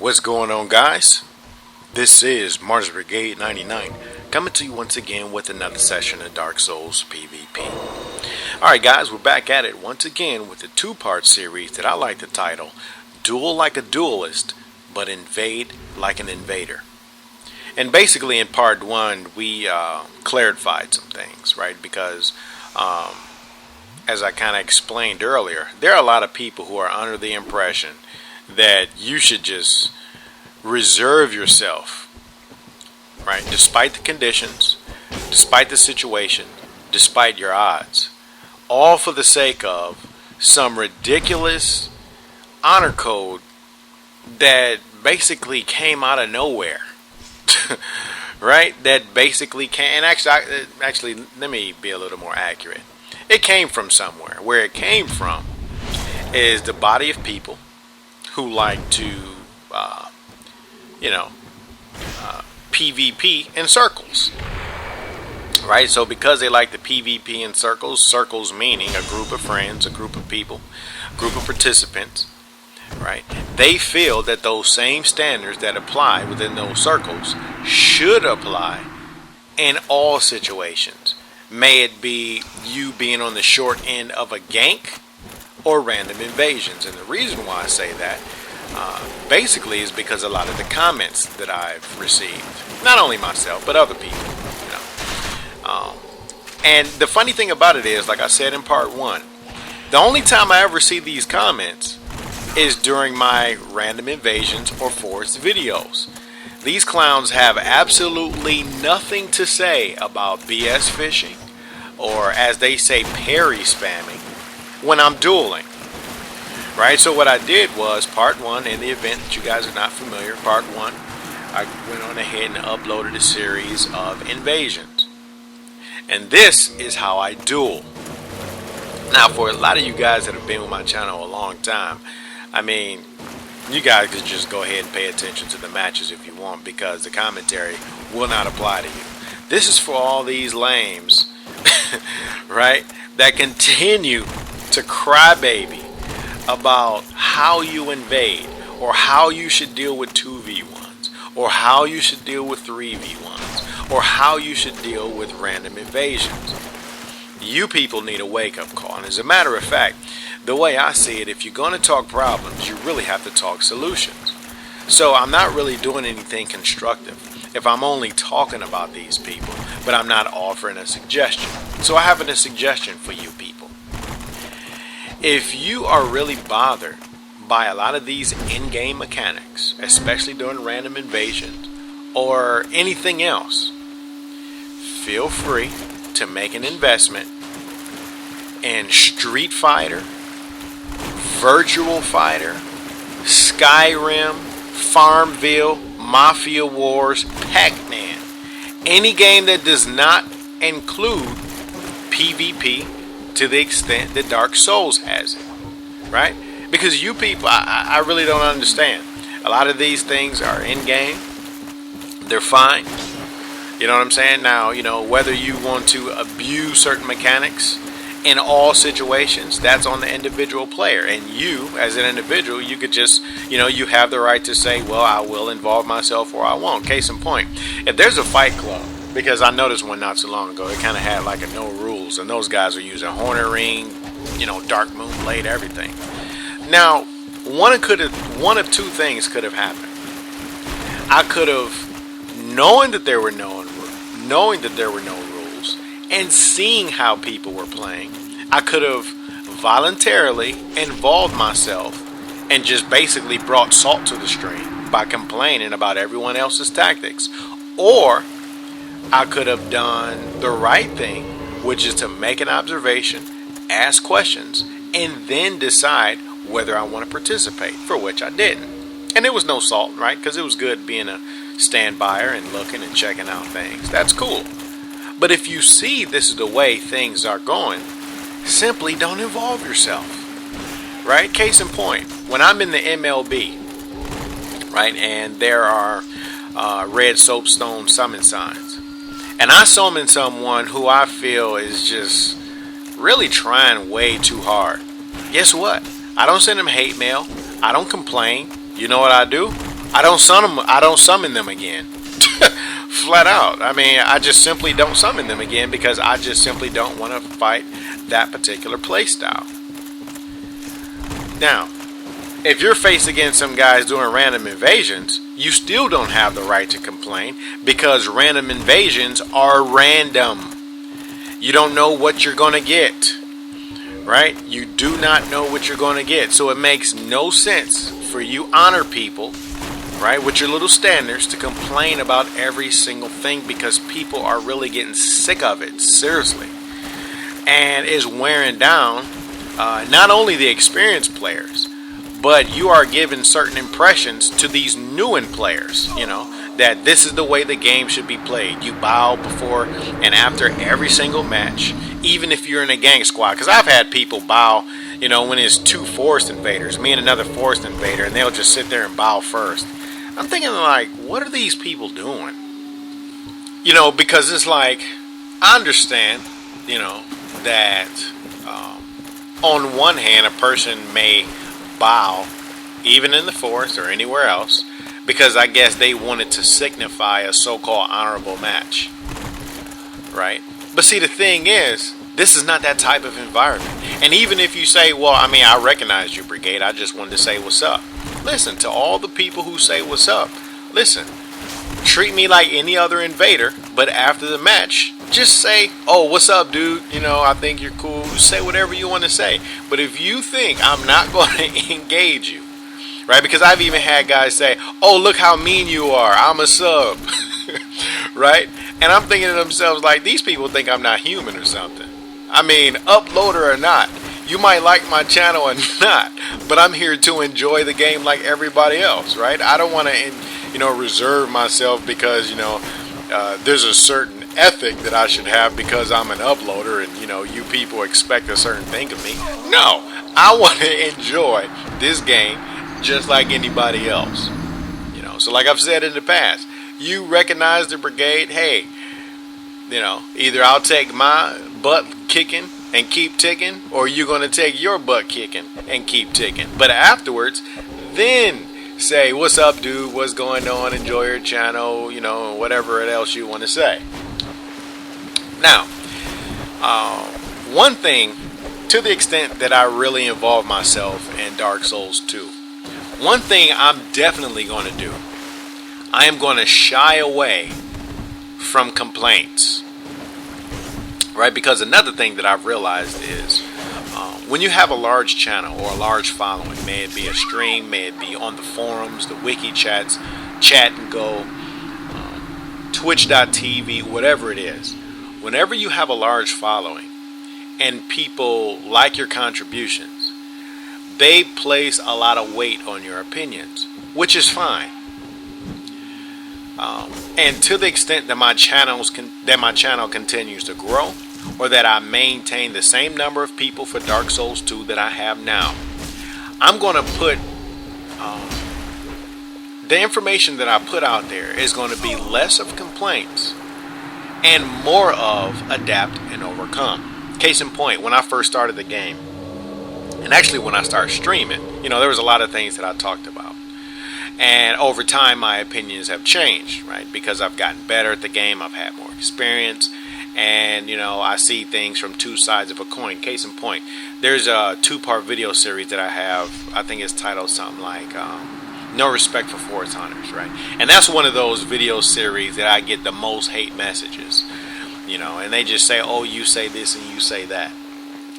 What's going on, guys? This is Mars Brigade 99 coming to you once again with another session of Dark Souls PvP. Alright guys, we're back at it once again with a two-part series that I like to title Duel like a Duelist, but Invade like an Invader. And basically in part one we clarified some things, right? Because as I kind of explained earlier, there are a lot of people who are under the impression that you should just reserve yourself, right? Despite the conditions, despite the situation, despite your odds, all for the sake of some ridiculous honor code that basically came out of nowhere. Right? That basically came, and actually, let me be a little more accurate. It came from somewhere. Where it came from is the body of people who like to, PvP in circles. Right? So because they like the PvP in circles, circles meaning a group of friends, a group of people, a group of participants, right? They feel that those same standards that apply within those circles should apply in all situations. May it be you being on the short end of a gank or random invasions. And the reason why I say that basically is because a lot of the comments that I've received, not only myself but other people, and the funny thing about it is, like I said in part one, the only time I ever see these comments is during my random invasions or forest videos. These clowns have absolutely nothing to say about BS fishing, or as they say, parry spamming when I'm dueling. Right? So what I did was, part one, in the event that you guys are not familiar, part one, I went on ahead and uploaded a series of invasions. And this is how I duel. Now, for a lot of you guys that have been with my channel a long time, I mean, you guys could just go ahead and pay attention to the matches if you want, because the commentary will not apply to you. This is for all these lames, right, that continue to crybaby about how you invade, or how you should deal with 2v1s, or how you should deal with 3v1s, or how you should deal with random invasions. You people need a wake-up call. And as a matter of fact, the way I see it, if you're going to talk problems, you really have to talk solutions. So I'm not really doing anything constructive if I'm only talking about these people, but I'm not offering a suggestion. So I have a suggestion for you people. If you are really bothered by a lot of these in-game mechanics, especially during random invasions or anything else, feel free to make an investment in Street Fighter, Virtual Fighter, Skyrim, Farmville, Mafia Wars, Pac-Man. Any game that does not include PvP to the extent that Dark Souls has it. Right? Because you people, I really don't understand. A lot of these things are in-game. They're fine. You know what I'm saying? Now, whether you want to abuse certain mechanics in all situations, that's on the individual player. And you, as an individual, you could just, you have the right to say, well, I will involve myself or I won't. Case in point, if there's a fight club, because I noticed one not so long ago, it kind of had like a no rules, and those guys are using Hornet Ring, Dark Moon Blade, everything. Now, one of two things could have happened. I could have, knowing that there were no rules and seeing how people were playing, I could have voluntarily involved myself and just basically brought salt to the stream by complaining about everyone else's tactics. Or I could have done the right thing, which is to make an observation, ask questions, and then decide whether I want to participate, for which I didn't. And it was no salt, right? Because it was good being a stand-byer and looking and checking out things. That's cool. But if you see this is the way things are going, simply don't involve yourself. Right? Case in point, when I'm in the MLB, right, and there are red soapstone summon signs, and I summon someone who I feel is just really trying way too hard, guess what? I don't send them hate mail. I don't complain. You know what I do? I don't summon them again. Flat out. I mean, I just simply don't summon them again because I just simply don't want to fight that particular playstyle. Now, if you're faced against some guys doing random invasions, you still don't have the right to complain because random invasions are random. You don't know what you're going to get, right? You do not know what you're going to get. So it makes no sense for you honor people, right, with your little standards to complain about every single thing because people are really getting sick of it, seriously. And it's wearing down not only the experienced players, but you are giving certain impressions to these newer players, you know, that this is the way the game should be played. You bow before and after every single match, even if you're in a gang squad. Because I've had people bow, you know, when it's two forest invaders, me and another forest invader, and they'll just sit there and bow first. I'm thinking, like, what are these people doing? You know, because it's like, I understand, you know, that on one hand, a person may bow, even in the forest or anywhere else, because I guess they wanted to signify a so-called honorable match, right? But see, the thing is, this is not that type of environment. And even if you say, well, I mean, I recognize you, Brigade, I just wanted to say what's up. Listen, to all the people who say what's up, listen, treat me like any other invader, but after the match, just say, oh, what's up, dude? You know, I think you're cool. Say whatever you want to say. But if you think I'm not going to engage you, right? Because I've even had guys say, oh, look how mean you are. I'm a sub, right? And I'm thinking to themselves, like, these people think I'm not human or something. I mean, uploader or not, you might like my channel or not, but I'm here to enjoy the game like everybody else, right? I don't want to, you know, reserve myself because, you know, there's a certain ethic that I should have because I'm an uploader and, you know, you people expect a certain thing of me. No, I want to enjoy this game just like anybody else, you know. So like I've said in the past, you recognize the Brigade, hey, you know, either I'll take my butt kicking and keep ticking, or you're going to take your butt kicking and keep ticking. But afterwards, then say, what's up, dude? What's going on? Enjoy your channel, you know, whatever else you want to say. Now, one thing, to the extent that I really involve myself in Dark Souls 2, one thing I'm definitely going to do, I am going to shy away from complaints. Right? Because another thing that I've realized is when you have a large channel or a large following, may it be a stream, may it be on the forums, the wiki chats, Chat and Go, Twitch.tv, whatever it is, whenever you have a large following and people like your contributions, they place a lot of weight on your opinions, which is fine. And to the extent that my channel continues to grow, or that I maintain the same number of people for Dark Souls 2 that I have now, I'm going to put the information that I put out there is going to be less of complaints and more of adapt and overcome. Case in point, when I first started the game, and actually when I started streaming, you know, there was a lot of things that I talked about. And over time, my opinions have changed, right? Because I've gotten better at the game, I've had more experience, and, you know, I see things from two sides of a coin. Case in point, there's a 2-part video series that I have, I think it's titled something like No Respect for Forest Hunters, right? And that's one of those video series that I get the most hate messages, you know, and they just say, oh, you say this and you say that.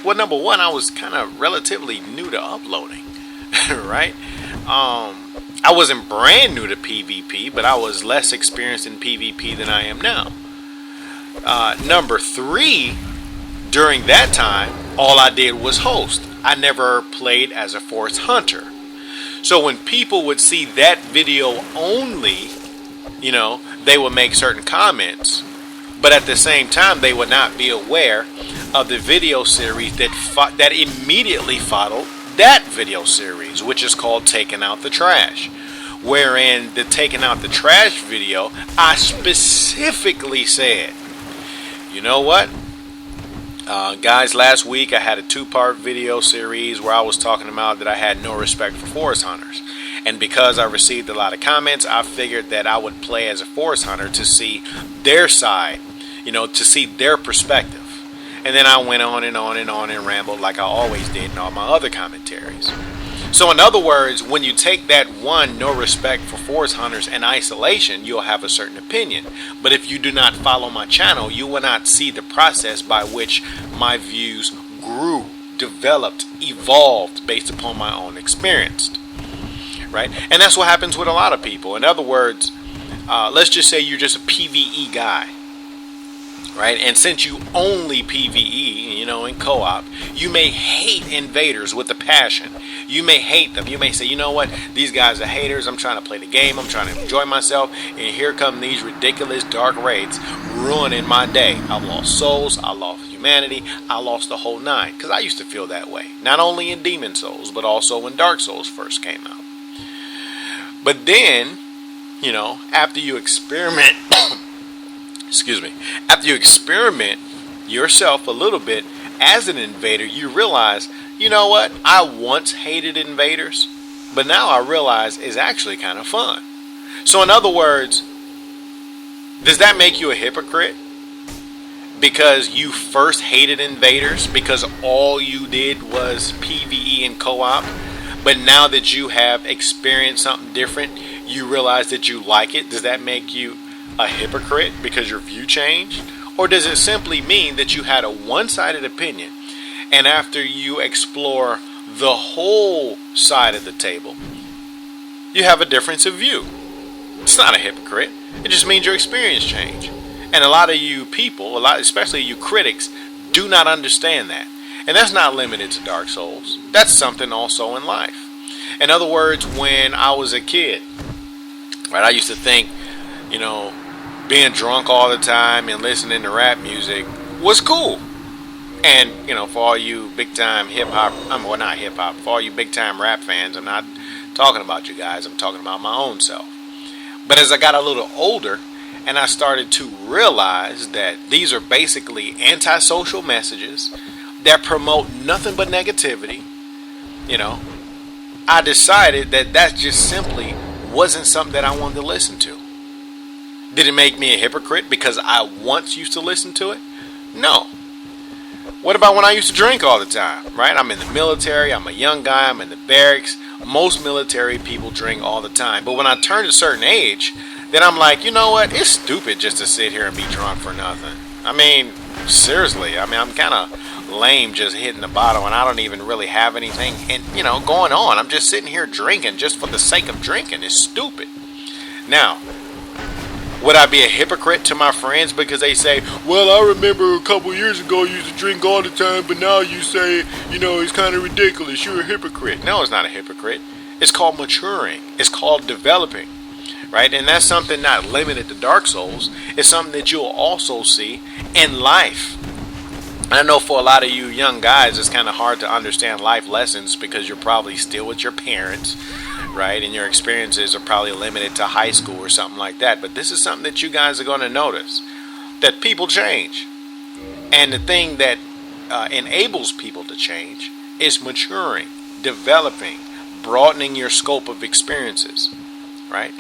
Well, number one, I was kind of relatively new to uploading, right? I wasn't brand new to PvP, but I was less experienced in PvP than I am now. Number three, during that time, all I did was host. I never played as a forest hunter. So when people would see that video only, you know, they would make certain comments, but at the same time, they would not be aware of the video series that immediately followed that video series, which is called Taking Out the Trash. Wherein the Taking Out the Trash video, I specifically said, you know what? Guys, last week I had a 2-part video series where I was talking about that I had no respect for forest hunters. And because I received a lot of comments, I figured that I would play as a forest hunter to see their side, to see their perspective. And then I went on and on and on and rambled like I always did in all my other commentaries. So in other words, when you take that one, no respect for forest hunters in isolation, you'll have a certain opinion. But if you do not follow my channel, you will not see the process by which my views grew, developed, evolved based upon my own experience. Right? And that's what happens with a lot of people. In other words, let's just say you're just a PvE guy. Right? And since you only PvE, in co-op, you may hate invaders with a passion. You may hate them. You may say, you know what, these guys are haters. I'm trying to play the game. I'm trying to enjoy myself. And here come these ridiculous dark raids ruining my day. I've lost souls. I lost humanity. I lost the whole nine. Because I used to feel that way. Not only in Demon Souls, but also when Dark Souls first came out. But then, after you experiment... excuse me, after you experiment yourself a little bit as an invader, you realize, you know what, I once hated invaders, but now I realize it's actually kind of fun. So in other words, does that make you a hypocrite? Because you first hated invaders because all you did was PvE and co-op, but now that you have experienced something different, you realize that you like it? Does that make you a hypocrite because your view changed? Or does it simply mean that you had a one-sided opinion, and after you explore the whole side of the table, you have a difference of view? It's not a hypocrite. It just means your experience changed. And a lot of you people, especially you critics, do not understand that. And that's not limited to Dark Souls. That's something also in life. In other words, when I was a kid, right, I used to think, being drunk all the time and listening to rap music was cool. And, for all you big time hip hop, not hip hop, for all you big time rap fans, I'm not talking about you guys, I'm talking about my own self. But as I got a little older and I started to realize that these are basically antisocial messages that promote nothing but negativity, I decided that just simply wasn't something that I wanted to listen to. Did it make me a hypocrite because I once used to listen to it? No. What about when I used to drink all the time, right? I'm in the military, I'm a young guy, I'm in the barracks. Most military people drink all the time. But when I turned a certain age, then I'm like, you know what? It's stupid just to sit here and be drunk for nothing. Seriously, I'm kind of lame just hitting the bottle and I don't even really have anything going on. I'm just sitting here drinking just for the sake of drinking. It's stupid. Now, would I be a hypocrite to my friends because they say, well, I remember a couple years ago you used to drink all the time, but now you say, it's kind of ridiculous. You're a hypocrite. No, it's not a hypocrite. It's called maturing. It's called developing, right? And that's something not limited to Dark Souls. It's something that you'll also see in life. And I know for a lot of you young guys, it's kind of hard to understand life lessons because you're probably still with your parents, right? And your experiences are probably limited to high school or something like that. But this is something that you guys are going to notice, that people change. And the thing that enables people to change is maturing, developing, broadening your scope of experiences, right?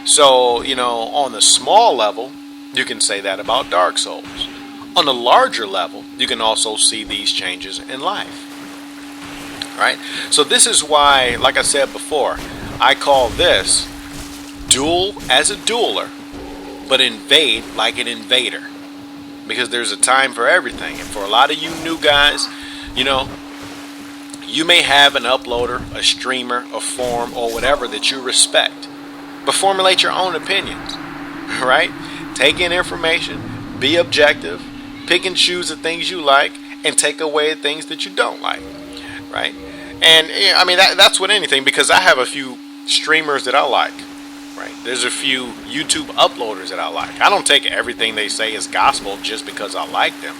So, on the small level, you can say that about Dark Souls. On the larger level, you can also see these changes in life, right? So this is why, like I said before, I call this duel as a dueler, but invade like an invader. Because there's a time for everything. And for a lot of you new guys, you may have an uploader, a streamer, a forum, or whatever that you respect. But formulate your own opinions, right? Take in information, be objective, pick and choose the things you like, and take away the things that you don't like, right? And that's with anything, because I have a few streamers that I like, right? There's a few YouTube uploaders that I like. I don't take everything they say as gospel just because I like them,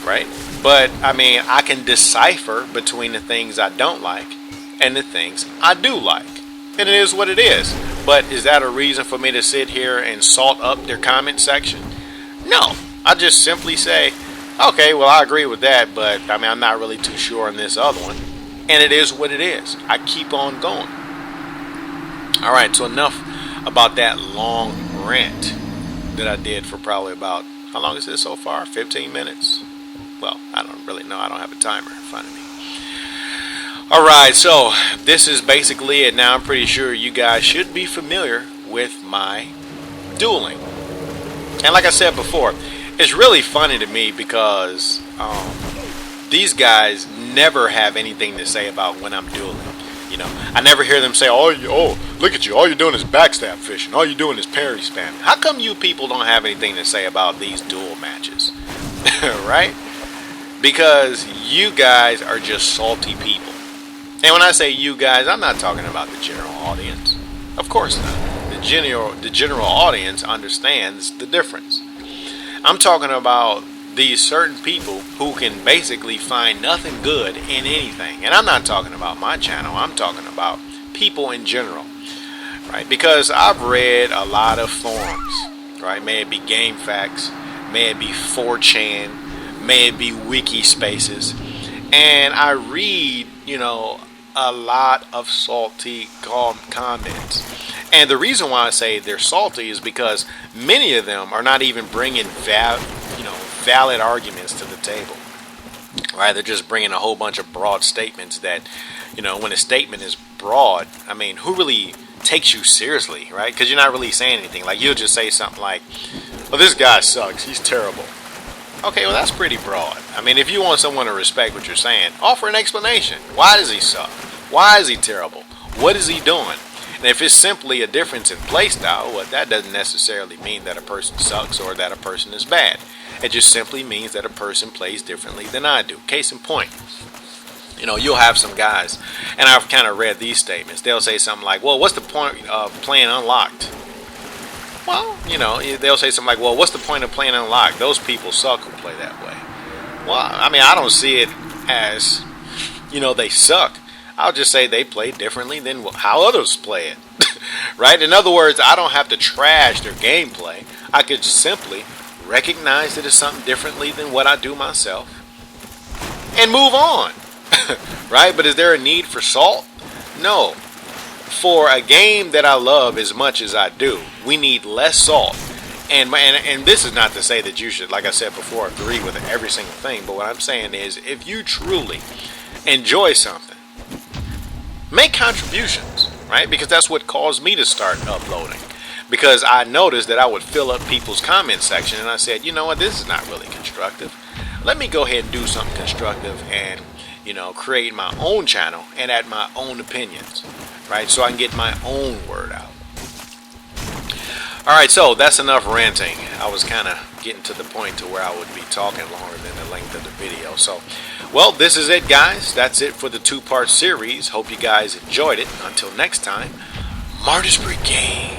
right? But I can decipher between the things I don't like and the things I do like, and it is what it is. But is that a reason for me to sit here and salt up their comment section? No. I just simply say, okay, well, I agree with that, but I'm not really too sure on this other one. And it is what it is. I keep on going. Alright, so enough about that long rant that I did for probably about, how long is this so far? 15 minutes? Well, I don't really know. I don't have a timer in front of me. Alright, so this is basically it. Now I'm pretty sure you guys should be familiar with my dueling. And like I said before, it's really funny to me because these guys never have anything to say about when I'm dueling. You know, I never hear them say, oh, look at you, all you're doing is backstab fishing, all you're doing is parry spamming. How come you people don't have anything to say about these duel matches? Right? Because you guys are just salty people. And when I say you guys, I'm not talking about the general audience. Of course not. The general audience understands the difference. I'm talking about these certain people who can basically find nothing good in anything. And I'm not talking about my channel. I'm talking about people in general. Right? Because I've read a lot of forums. Right? May it be GameFAQs, may it be 4chan, may it be wiki spaces. And I read, you know, a lot of salty comments. And the reason why I say they're salty is because many of them are not even bringing valid arguments to the table. Right? They're just bringing a whole bunch of broad statements that, you know, when a statement is broad, I mean, who really takes you seriously, right? Because you're not really saying anything. Like, you'll just say something like, well, this guy sucks, he's terrible. Okay, well, that's pretty broad. I mean, if you want someone to respect what you're saying, offer an explanation. Why does he suck? Why is he terrible? What is he doing? And if it's simply a difference in playstyle, well, that doesn't necessarily mean that a person sucks or that a person is bad. It just simply means that a person plays differently than I do. Case in point, you know, you'll have some guys, and I've kind of read these statements. They'll say something like, well, what's the point of playing unlocked? Well, you know, they'll say something like, well, what's the point of playing unlocked? Those people suck who play that way. Well, I mean, I don't see it as, you know, they suck. I'll just say they play differently than how others play it. Right? In other words, I don't have to trash their gameplay. I could simply recognize that it's something differently than what I do myself and move on. Right? But is there a need for salt? No. For a game that I love as much as I do, we need less salt. And this is not to say that you should, like I said before, agree with every single thing. But what I'm saying is, if you truly enjoy something, make contributions, right? Because that's what caused me to start uploading. Because I noticed that I would fill up people's comment section, and I said, you know what, this is not really constructive. Let me go ahead and do something constructive and, you know, create my own channel and add my own opinions, right? So I can get my own word out. Alright, so that's enough ranting. I was kind of getting to the point to where I would be talking longer than the length of the video. So, well, this is it, guys. That's it for the two-part series. Hope you guys enjoyed it. Until next time, Martyrs Brigade.